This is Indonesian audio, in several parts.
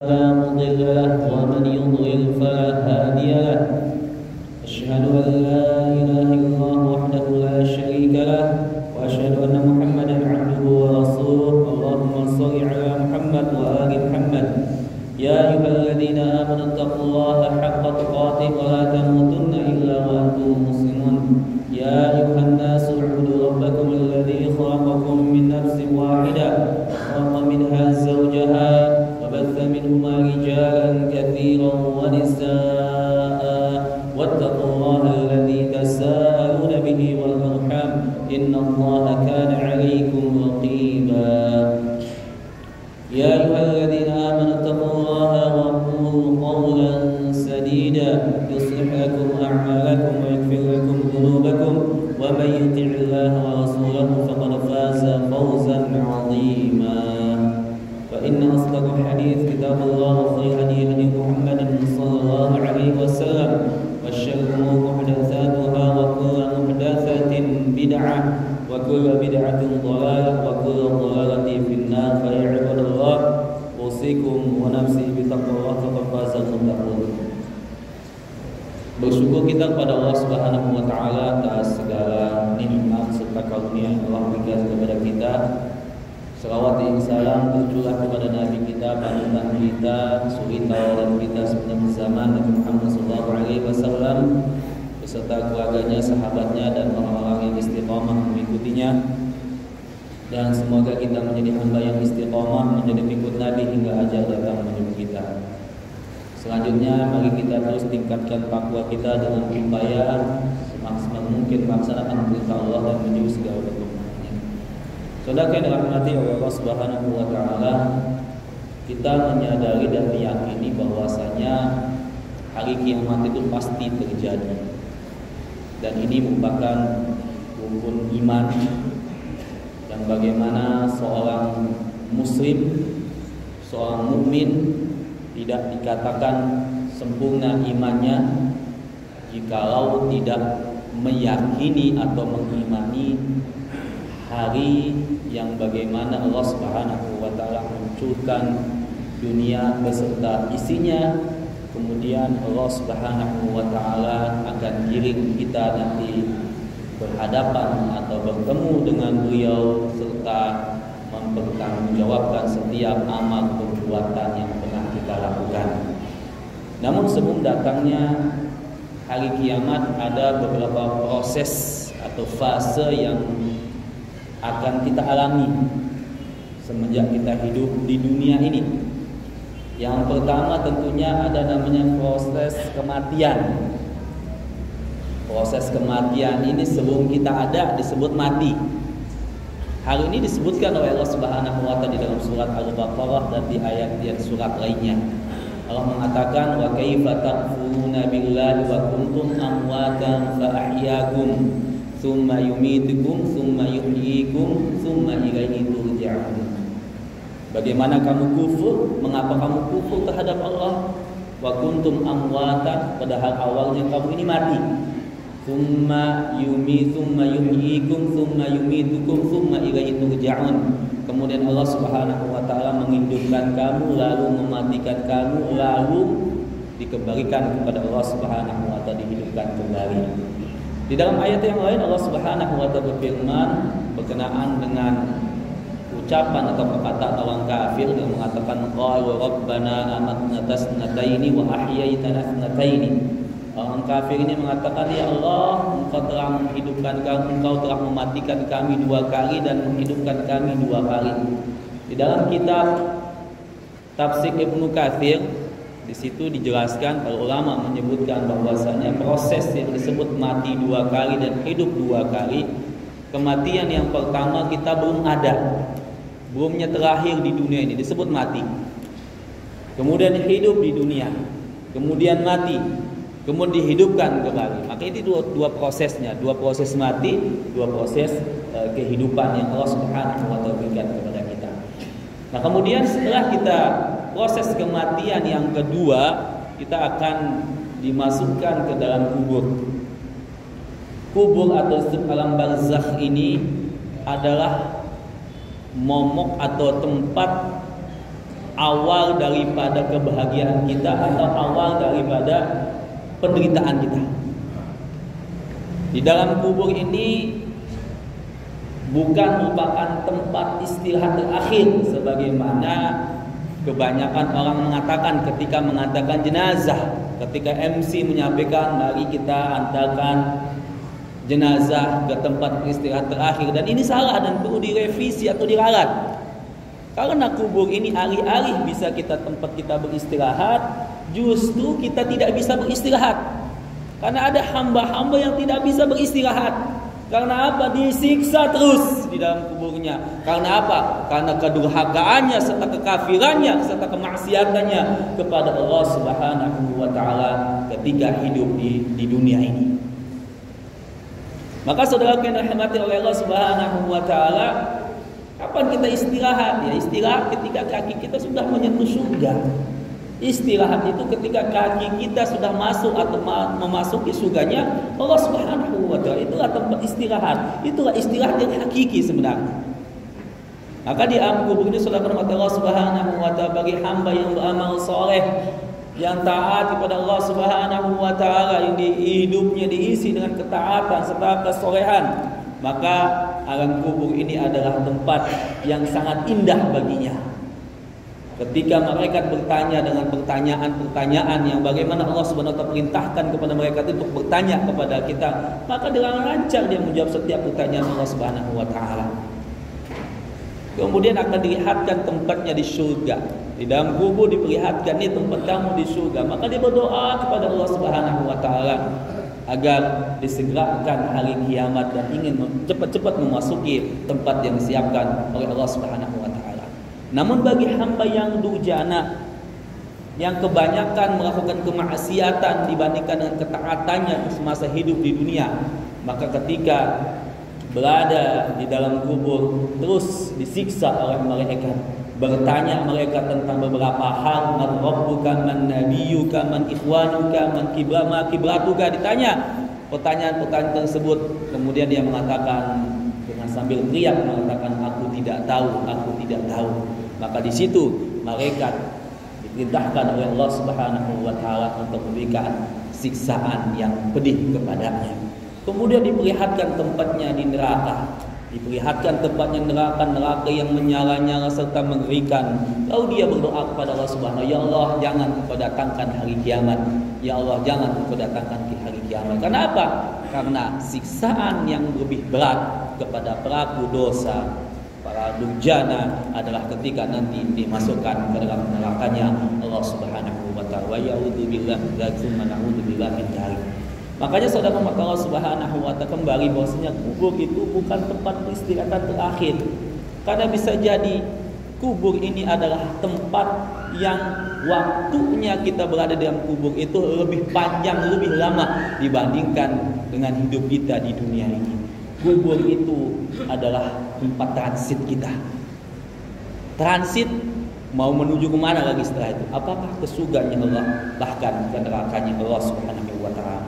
فلا مضل له ومن يضلل فلا هادي له أشهد أن لا إله إلا الله وحده لا شريك له وأشهد أن محمدا عبده ورسوله اللهم صل على محمد وآل محمد يا أيها الذين آمنوا اتقوا الله حق تقاته ولا تموتن إلا وأنتم مسلمون يا أيها الناس اعبدوا ربكم الذي خلقكم من نفس واحدة وخلق منها زوجها وبث منهما رجالا كثيرا ونساء واتقوا الله الذي تساءلون به والأرحام إن الله كان عليكم رقيبا يا أيها الذين آمنوا اتقوا الله وقولوا قولا سديدا يصلح لكم أعمالكم ويغفر لكم ذنوبكم ومن يطع الله ورسوله فقد فاز فوزا عظيما فإن أصدق الحديث كتاب الله وخير هدي محمد صلى الله عليه وسلم وشر الأمور محدثاتها وكل محدثة بدعة وكل بدعة ضلالة وكل ضلالة في النار فيا عباد الله أوصيكم ونفسي بتقوى الله فقد فاز المتقون. Bersyukur kita kepada Allah Subhanahu wa taala atas segala nikmat serta karunia yang Allah berikan kepada kita. Selawat dan salam tercurah kepada Nabi kita, panutan kita, suri tauladan kita sepanjang zaman Nabi Muhammad sallallahu alaihi wasallam beserta keluarganya, sahabatnya dan orang-orang yang istiqamah mengikutinya. Dan semoga kita menjadi hamba yang istiqamah menjadi pengikut Nabi hingga ajal datang menyebut kita. Selanjutnya mari kita terus tingkatkan takwa kita dengan upaya semaksimal mungkin melaksanakan perintah Allah dan menjauhi segala bentuk maksiat. Saudara yang dirahmati oleh Allah Subhanahu wa taala, kita menyadari dan meyakini bahwasanya hari kiamat itu pasti terjadi. Dan ini merupakan rukun iman dan bagaimana seorang muslim, seorang mukmin tidak dikatakan sempurna imannya jikalau tidak meyakini atau mengimani hari yang bagaimana Allah Subhanahu wa taala mencurahkan dunia beserta isinya, kemudian Allah Subhanahu wa taala akan giring kita nanti berhadapan atau bertemu dengan beliau serta mempertanggungjawabkan setiap amal perbuatan yang pernah kita lakukan. Namun sebelum datangnya hari kiamat ada beberapa proses atau fase yang akan kita alami semenjak kita hidup di dunia ini. Yang pertama tentunya ada namanya proses kematian. Proses kematian ini sebelum kita ada disebut mati. Hal ini disebutkan oleh Allah Subhanahu wa taala di dalam surat Al-Baqarah dan di ayat surat lainnya. Allah mengatakan wa kaifa takfuruna billahi wa kuntum amwatan fa ahyaakum tsumma yumitukum tsumma yuhyikum tsumma ilaihi turja'un. Bagaimana kamu kufur? Mengapa kamu kufur terhadap Allah? Wa kuntum amwatan, padahal awalnya kamu ini mati. Tsumma yuhyikum tsumma yumitukum tsumma ilaihi turja'un. Kemudian Allah Subhanahu wa taala menghidupkan kamu lalu mematikan kamu lalu dikembalikan kepada Allah Subhanahu wa taala, dihidupkan kembali. Di dalam ayat yang lain Allah Subhanahu wa taala berfirman berkenaan dengan ucapan atau perkataan orang kafir yang mengatakan qalu rabbana amatna tasnataini wa ahyaytana tasnataini. Orang kafir ini mengatakan, ya Allah, Engkau telah menghidupkan kami, Engkau telah mematikan kami 2 kali dan menghidupkan kami 2 kali. Di dalam kitab Tafsir Ibnu Katsir di situ dijelaskan, para ulama menyebutkan bahwasanya proses yang disebut mati 2 kali dan hidup 2 kali. Kematian yang pertama kita belum ada, belumnya terakhir di dunia ini disebut mati. Kemudian hidup di dunia, kemudian mati, kemudian dihidupkan kembali. Maka itu dua prosesnya, 2 proses mati, 2 proses kehidupan yang Allah Subhanahu wa taala berikan kepada kita. Nah, kemudian setelah kita proses kematian yang kedua, kita akan dimasukkan ke dalam kubur. Kubur atau alam barzakh ini adalah momok atau tempat awal daripada kebahagiaan kita atau awal daripada penderitaan kita. Di dalam kubur ini bukan merupakan tempat istirahat terakhir sebagaimana kebanyakan orang mengatakan ketika mengatakan jenazah, ketika MC menyampaikan mari kita antarkan jenazah ke tempat istirahat terakhir, dan ini salah dan perlu direvisi atau diralat. Karena kubur ini alih-alih bisa tempat kita beristirahat, justru kita tidak bisa beristirahat. Karena ada hamba-hamba yang tidak bisa beristirahat. Karena apa? Disiksa terus di dalam kuburnya. Karena apa? Karena kedurhakaannya serta kekafirannya serta kemaksiatannya kepada Allah Subhanahu wa taala ketika hidup di dunia ini. Maka saudara yang dirahmati oleh Allah Subhanahu wa taala, kapan kita istirahat? Ya istirahat ketika kaki kita sudah menyentuh surga. Istirahat itu ketika kaki kita sudah masuk atau memasuki surganya Allah Subhanahu wa taala. Itulah tempat istirahat. Itulah istirahat yang hakiki sebenarnya. Maka di alam kubur ini saudara Allah Subhanahu wa taala bagi hamba yang beramal soleh, yang taat kepada Allah Subhanahu wa taala, yang hidupnya diisi dengan ketaatan serta kesolehan, maka alam kubur ini adalah tempat yang sangat indah baginya. Ketika mereka bertanya dengan pertanyaan-pertanyaan yang bagaimana Allah Subhanahu wa taala perintahkan kepada mereka itu untuk bertanya kepada kita, maka dengan lancar dia menjawab setiap pertanyaan Allah Subhanahu wa taala. Kemudian akan dilihatkan tempatnya di surga. Di dalam kubur diperlihatkan ini tempat kamu di surga. Maka dia berdoa kepada Allah Subhanahu wa taala agar disegerakan hari kiamat dan ingin cepat-cepat memasuki tempat yang disiapkan oleh Allah Subhanahu wa taala. Namun bagi hamba yang durjana, yang kebanyakan melakukan kemaksiatan dibandingkan dengan ketaatannya semasa hidup di dunia, maka ketika berada di dalam kubur terus disiksa oleh malaikat, bertanya mereka tentang beberapa hal, man rabbuka, man nabiyyuka, man ikhwanuka, man kibratuka, ditanya pertanyaan-pertanyaan tersebut. Kemudian dia mengatakan dengan sambil teriak mengatakan aku tidak tahu, aku tidak tahu. Maka di situ malaikat diperintahkan oleh Allah Subhanahu wa taala untuk memberikan siksaan yang pedih kepadanya. Kemudian diperlihatkan tempatnya di neraka. Diperlihatkan tempatnya neraka yang menyala-nyala serta mengerikan. Lalu dia berdoa kepada Allah Subhanahu wa taala, ya Allah jangan Engkau datangkan hari kiamat. Ya Allah jangan Engkau datangkan hari kiamat. Kenapa? Karena siksaan yang lebih berat kepada pelaku dosa, para durjana adalah ketika nanti dimasukkan ke dalam nerakanya Allah Subhanahu wa taala. Wa ya'udzubillahi dzalika na'udzubillahi min dzalik. Makanya saudara Allah Subhanahu wa taala kembali bahwasanya kubur itu bukan tempat peristirahatan terakhir. Karena bisa jadi kubur ini adalah tempat yang waktunya kita berada dalam kubur itu lebih panjang, lebih lama dibandingkan dengan hidup kita di dunia ini. Kubur itu adalah tempat transit kita. Transit mau menuju kemana lagi setelah itu? Apakah ke surganya Allah, bahkan ke nerakanya Allah Subhanahu wa taala.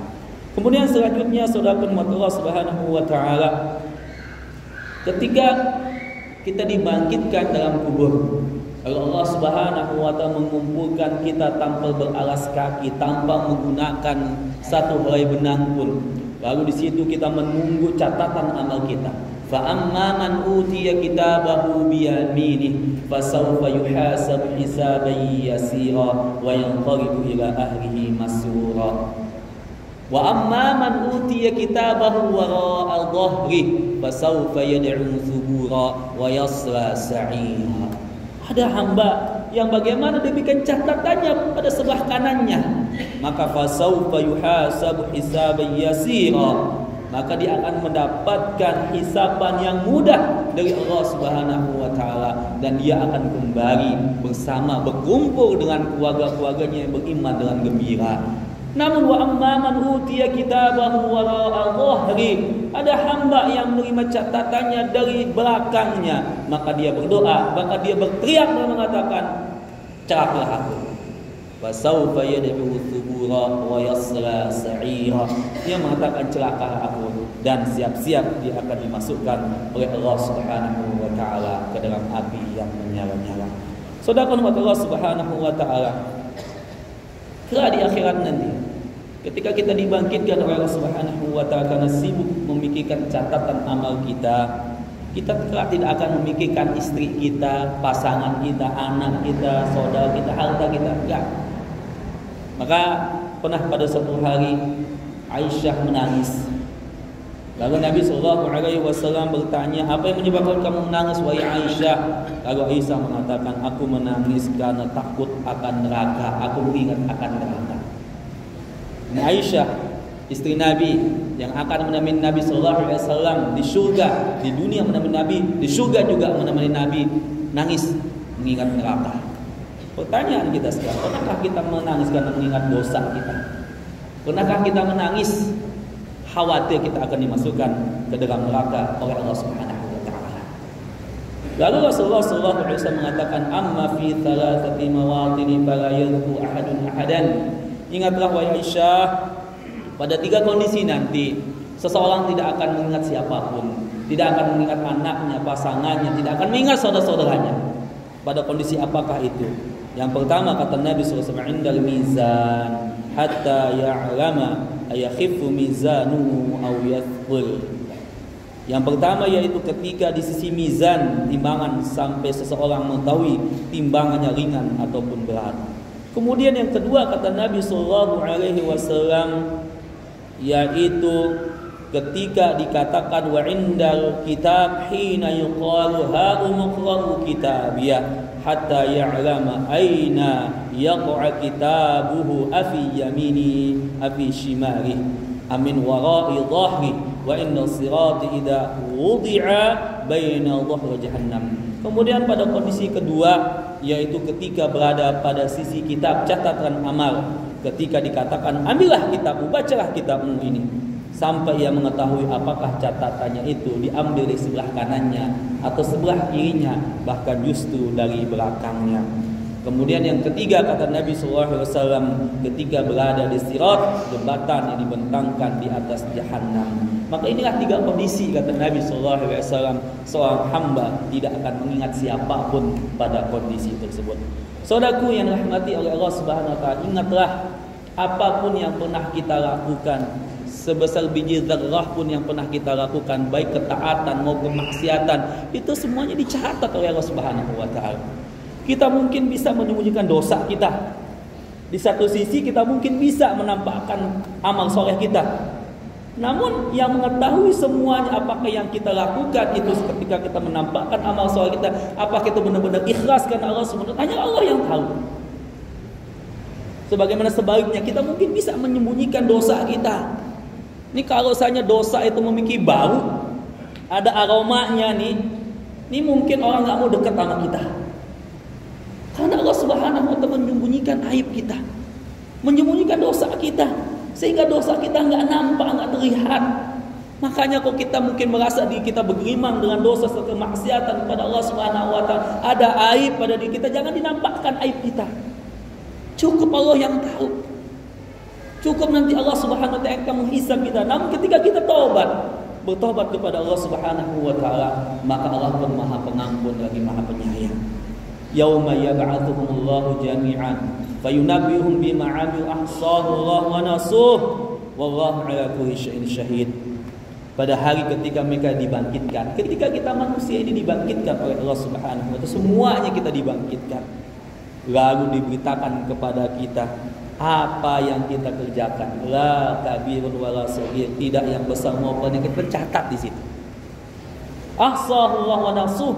Kemudian selanjutnya saudara Allah Subhanahu wa taala, ketika kita dibangkitkan dalam kubur, Allah Subhanahu wa taala mengumpulkan kita tanpa beralas kaki, tanpa menggunakan satu helai benang pun. Lalu di situ kita menunggu catatan amal kita. Fa amma man utiya kitabahu bi yaminihi fasawfa yuhasabu hisaban yasira wa yanqalibu ila ahlihi masrura. Wa amma man utiya kitabahu wara'a dhahri fasawfa yad'u thubura wa yasla sa'ira. Ada hamba yang bagaimana diberikan catatannya pada sebelah kanannya, maka fasawfa yuhasabu hisaban yasira, maka dia akan mendapatkan hisaban yang mudah dari Allah Subhanahu wa taala, dan dia akan kembali bersama berkumpul dengan keluarga-keluarganya yang beriman dengan gembira. Namun wa amman utiya kitabahu wara'a dhahri, ada hamba yang menerima catatannya dari belakangnya, maka dia berdoa, maka dia berteriak dan mengatakan, celakalah aku. Fasawfa yad'u thubura wa yasla sa'ira. Dia mengatakan celakalah aku, dan siap-siap dia akan dimasukkan oleh Allah Subhanahu wa taala ke dalam api yang menyala-nyala. Saudara umat Allah Subhanahu wa taala, kelak di akhirat nanti ketika kita dibangkitkan oleh Allah Subhanahu wa taala karena sibuk memikirkan catatan amal kita, kita kelak tidak akan memikirkan istri kita, pasangan kita, anak kita, saudara kita, harta kita, enggak. Maka pernah pada suatu hari Aisyah menangis. Lalu Nabi SAW bertanya, apa yang menyebabkan kamu menangis wahai Aisyah? Lalu Aisyah mengatakan, aku menangis karena takut akan neraka, aku ingat akan neraka. Ini Aisyah, istri Nabi yang akan menemani Nabi SAW di surga, di dunia menemani Nabi, di surga juga menemani Nabi, nangis mengingat neraka. Pertanyaan kita sekarang, pernahkah kita menangis karena mengingat dosa kita? Pernahkah kita menangis khawatir kita akan dimasukkan ke dalam neraka oleh Allah Subhanahu wa taala? Lalu Rasulullah SAW mengatakan, amma fi thalathati mawatin fala yadhku ahadun ahadan. Ingatlah wahai Aisyah, pada 3 kondisi nanti seseorang tidak akan mengingat siapapun, tidak akan mengingat anaknya, pasangannya, tidak akan mengingat saudara-saudaranya. Pada kondisi apakah itu? Yang pertama kata Nabi SAW, indal mizan hatta ya'lama ayakhifu mizanu aw yathqul. Yang pertama yaitu ketika di sisi mizan, timbangan, sampai seseorang mengetahui timbangannya ringan ataupun berat. Kemudian yang kedua kata Nabi SAW, yaitu ketika dikatakan wa indal kitab hina yuqalu ha'umqra'u kitabiyah hatta ya'lama aina yaqa kitabuhu afi yamini afi shimali amin wara'i dhahri wa inna sirati idza wudi'a baina dhahri jahannam. Kemudian pada kondisi kedua yaitu ketika berada pada sisi kitab catatan amal, ketika dikatakan ambillah kitabmu, bacalah kitabmu ini, sampai ia mengetahui apakah catatannya itu diambil di sebelah kanannya atau sebelah kirinya, bahkan justru dari belakangnya. Kemudian yang ketiga kata Nabi SAW, ketika berada di sirat, jembatan yang dibentangkan di atas jahanam. Maka inilah 3 kondisi kata Nabi SAW, seorang hamba tidak akan mengingat siapapun pada kondisi tersebut. Saudaraku yang dirahmati oleh Allah Subhanahu wa taala, ingatlah apapun yang pernah kita lakukan, sebesar biji zarrah pun yang pernah kita lakukan, baik ketaatan maupun maksiatan, itu semuanya dicatat oleh Allah Subhanahu wa taala. Kita mungkin bisa menyembunyikan dosa kita. Di satu sisi kita mungkin bisa menampakkan amal soleh kita. Namun yang mengetahui semuanya apakah yang kita lakukan itu ketika kita menampakkan amal soleh kita, apakah itu benar-benar ikhlas karena Allah Subhanahu wa taala, hanya Allah yang tahu. Sebagaimana sebaliknya kita mungkin bisa menyembunyikan dosa kita. Ini kalau saja dosa itu memiliki bau, ada aromanya nih, ini mungkin orang nggak mau dekat sama kita. Karena Allah Subhanahu wa taala menyembunyikan aib kita, menyembunyikan dosa kita, sehingga dosa kita nggak nampak, nggak terlihat. Makanya kok kita mungkin merasa diri kita bergelimang dengan dosa serta kemaksiatan kepada Allah Subhanahu wa taala, ada aib pada diri kita, jangan dinampakkan aib kita. Cukup Allah yang tahu. Cukup nanti Allah Subhanahu wa taala akan menghisab kita. Namun ketika kita bertobat kepada Allah Subhanahu wa taala, maka Allah pun Maha Pengampun lagi Maha Penyayang. Yauma yab'atsuhumullahu jami'an fayunabbihum bima 'amilu ahsahu Allah wa nasuh wallahu 'ala kulli syai'in syahid. Pada hari ketika mereka dibangkitkan, ketika kita manusia ini dibangkitkan oleh Allah Subhanahu wa taala, semuanya kita dibangkitkan. Lalu diberitakan kepada kita apa yang kita kerjakan, la kabirun wala saghir, tidak yang besar maupun yang kecil, tercatat di situ. Ahsahu Allah wa nasuh.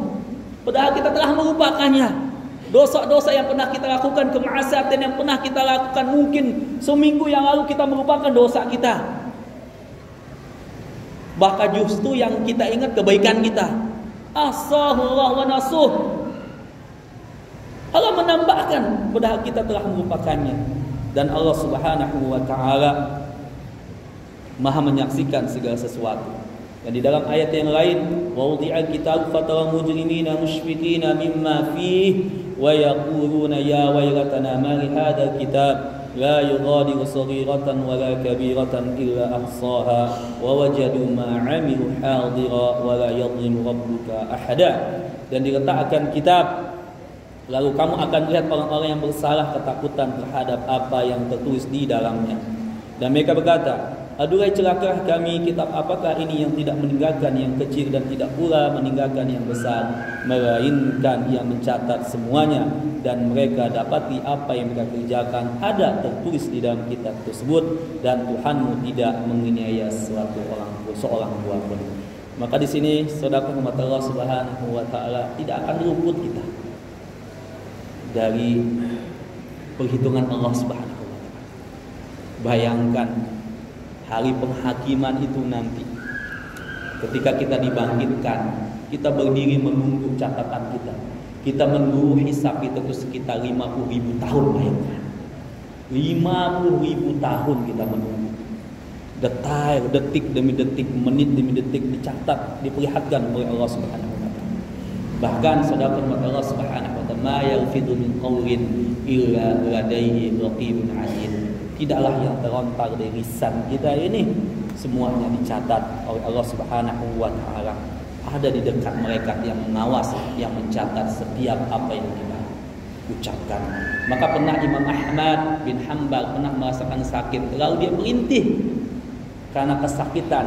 Padahal kita telah melupakannya. Dosa-dosa yang pernah kita lakukan, kemaksiatan yang pernah kita lakukan, mungkin seminggu yang lalu kita melupakan dosa kita. Bahkan justru yang kita ingat kebaikan kita. Ahsahullah wa nasuh. Allah menambahkan, padahal kita telah melupakannya. Dan Allah Subhanahu wa taala Maha menyaksikan segala sesuatu. Dan di dalam ayat yang lain, wa wudi'al kitab fatara mujrimina mushfiqina mimma fihi wa yaquluna ya waylatana ma li hadzal kitab la yughadiru saghiratan wa la kabiratan illa ahsaha wa wajadu ma 'amilu hadira wa la yadhlimu rabbuka ahada. Dan diletakkan kitab Lalu kamu akan lihat orang-orang yang bersalah ketakutan terhadap apa yang tertulis di dalamnya. Dan mereka berkata, aduhai celaka kami, kitab apakah ini yang tidak meninggalkan yang kecil dan tidak pula meninggalkan yang besar, melainkan yang mencatat semuanya, dan mereka dapati apa yang mereka kerjakan ada tertulis di dalam kitab tersebut, dan Tuhanmu tidak menganiaya seorang buah pun. Maka di sini saudara rahmat Allah Subhanahu wa taala tidak akan luput kita dari perhitungan Allah Subhanahu wa taala. Bayangkan hari penghakiman itu nanti, ketika kita dibangkitkan, kita berdiri menunggu catatan kita. Kita menunggu hisab itu sekitar 50.000 tahun, bayangkan. 50.000 tahun kita menunggu. Detail, detik demi detik, menit demi detik dicatat, diperlihatkan oleh Allah Subhanahu wa taala. Bahkan saudara Allah Subhanahu wa taala, ma yalfidu min qawlin illa ladaihi raqibun 'atid. Tidaklah yang terlontar dari lisan kita ini semuanya dicatat oleh Allah Subhanahu wa taala. Ada di dekat mereka yang mengawasi, yang mencatat setiap apa yang kita ucapkan. Maka pernah Imam Ahmad bin Hanbal pernah merasakan sakit, lalu dia berintih karena kesakitan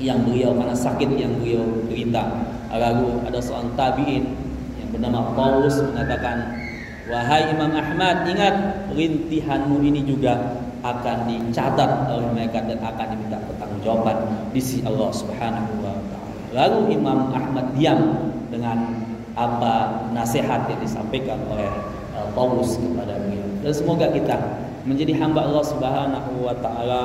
karena sakit yang beliau derita. Lalu ada seorang tabi'in yang bernama Paulus mengatakan, wahai Imam Ahmad, ingat rintihanmu ini juga akan dicatat oleh mereka dan akan diminta pertanggungjawaban di sisi Allah Subhanahu wa taala. Lalu Imam Ahmad diam dengan apa nasihat yang disampaikan oleh Paulus kepada beliau. Dan semoga kita menjadi hamba Allah Subhanahu wa taala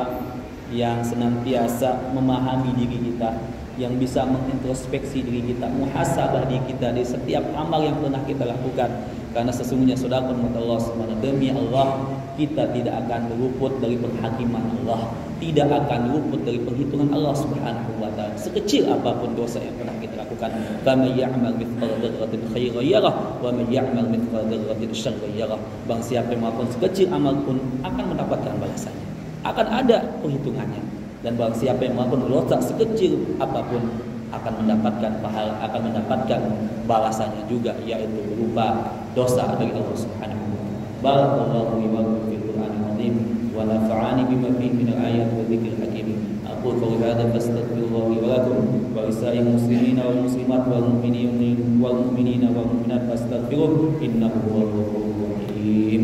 yang senantiasa memahami diri kita, yang bisa mengintrospeksi diri kita, muhasabah diri kita di setiap amal yang pernah kita lakukan. Karena sesungguhnya saudara Allah Subhanahu, demi Allah kita tidak akan luput dari penghakiman Allah, tidak akan luput dari perhitungan Allah Subhanahu wa taala. Sekecil apapun dosa yang pernah kita lakukan, faman ya'mal mithqala dzarratin khairan yarah wa man ya'mal mithqala dzarratin syarran yarah. Bang siapa yang melakukan sekecil amal pun akan mendapatkan balasannya, akan ada perhitungannya. Dan bang siapa yang melakukan dosa sekecil apapun akan mendapatkan pahala, akan mendapatkan balasannya juga, yaitu berupa dosa dari Allah Subhanahu wa taala. Barakallahu li wa lakum fil Qur'anil azim wa nafa'ani bima fihi min al-ayati wa dzikril hakim. Aqulu qawli hadza fastaghfirullaha li wa lakum wa lisa'il muslimina wal muslimat wal mu'minina wal mu'minat fastaghfiruhu innahu huwal ghafurur rahim.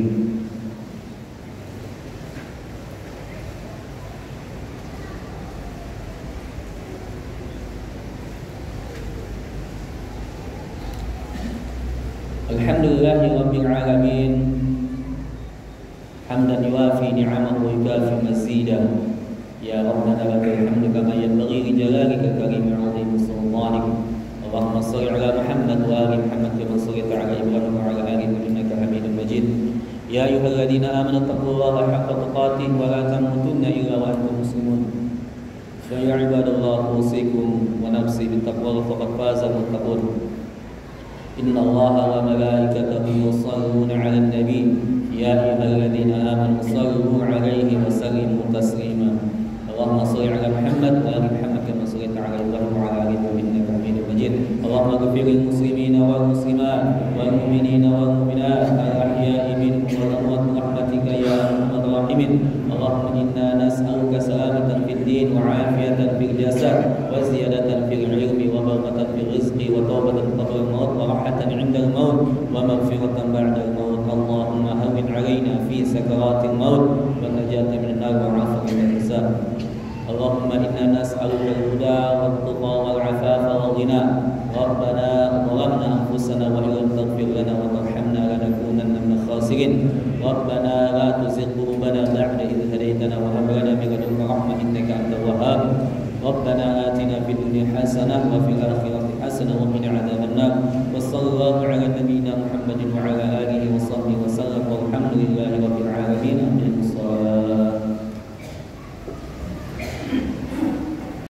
Alhamdulillahi rabbil alamin, hamdan yuwafi ni'amahu wa yukafi mazidah. Ya Rabbana lakal hamdu kama yanbaghi li jalalika karimi 'azimi sultanik. Allahumma shalli ala Muhammad wa ali Muhammad kama shallaita ala Ibrahim wa ala ali Ibrahim innaka Hamidum Majid. Ya ayyuhalladzina amanu taqullaha haqqa tuqatih wa la tamutunna illa wa antum muslimun. Fa ya ibadallah, usikum wa nafsi bittaqwa faqad faza muttaqun. إن الله وملائكته يصلون على النبي يا أيها الذين آمنوا صلوا عليه وسلموا تسليما. اللهم صل على محمد وآل محمد كما صليت على إبراهيم وعلى آل إبراهيم إنك حميد مجيد. اللهم اغفر للمسلمين والمسلمات والمؤمنين والمؤمنات الأحياء منهم والأموات برحمتك يا أرحم الراحمين. اللهم إنا نسألك سلامة في الدين وعافية في الجسد وزيادة في العلم وبركة في الرزق وتوبة قبل الموت وراحة عند الموت ومغفرة بعد الموت. اللهم هون علينا في سكرات الموت والنجاة من النار وعافية من الحساب. اللهم إنا نسألك الهدى والتقى والعفاف والغنى. ربنا ظلمنا أنفسنا وإن لم تغفر لنا وترحمنا لنكونن من الخاسرين. ربنا لا تزغ قلوبنا بعد إذ هديتنا وهب لنا من لدنك رحمة إنك أنت الوهاب. ربنا آتنا في الدنيا حسنة وفي الآخرة حسنة وقنا عذاب النار. وصلى الله على نبينا محمد